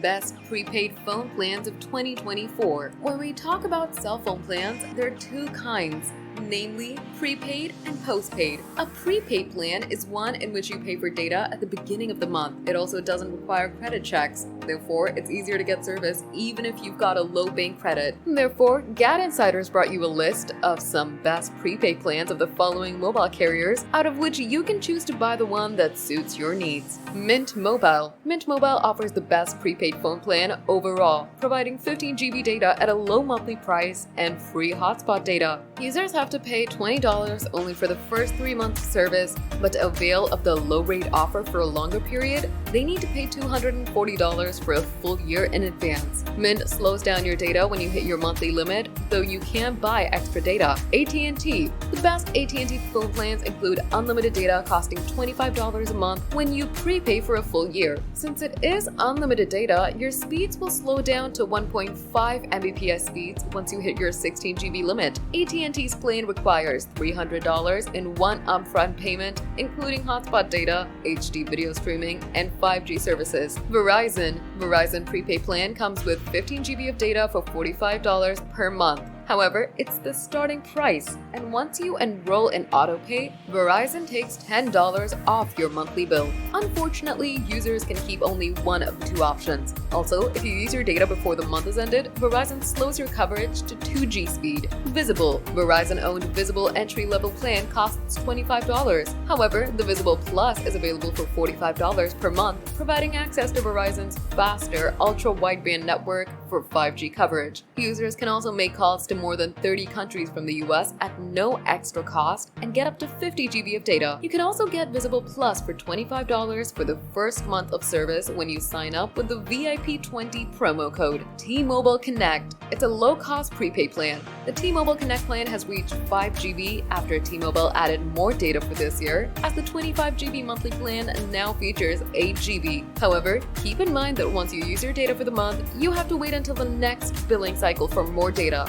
Best Prepaid Phone Plans of 2024. When we talk about cell phone plans, there are two kinds, namely prepaid and postpaid. A prepaid plan is one in which you pay for data at the beginning of the month. It also doesn't require credit checks. Therefore, it's easier to get service even if you've got a low bank credit. Therefore, Gad Insiders brought you a list of some best prepaid plans of the following mobile carriers, out of which you can choose to buy the one that suits your needs. Mint Mobile. Mint Mobile offers the best prepaid phone plan overall, providing 15 GB data at a low monthly price and free hotspot data. Users have to pay $20 only for the first 3 months of service, but to avail of the low rate offer for a longer period, they need to pay $240 for a full year in advance. Mint slows down your data when you hit your monthly limit, though you can buy extra data. at&t. The best at&t phone plans include unlimited data costing $25 a month when you prepay for a full year. Since it is unlimited data, your speeds will slow down to 1.5 Mbps speeds once you hit your 16 GB limit. at&t's plan requires $300 in one upfront payment, including hotspot data, HD video streaming, and 5G services. Verizon prepaid plan comes with 15 GB of data for $45 per month. However, it's the starting price, and once you enroll in AutoPay, Verizon takes $10 off your monthly bill. Unfortunately, users can keep only one of the two options. Also, if you use your data before the month is ended, Verizon slows your coverage to 2G speed. Visible. Verizon-owned Visible entry-level plan costs $25. However, the Visible Plus is available for $45 per month, providing access to Verizon's faster ultra-wideband network for 5G coverage. Users can also make calls to more than 30 countries from the US at no extra cost and get up to 50 GB of data. You can also get Visible Plus for $25 for the first month of service when you sign up with the VIP20 promo code. T-Mobile Connect. It's a low-cost prepaid plan. The T-Mobile Connect plan has reached 5 GB after T-Mobile added more data for this year, as the 25 GB monthly plan now features 8 GB. However, keep in mind that once you use your data for the month, you have to wait until the next billing cycle for more data.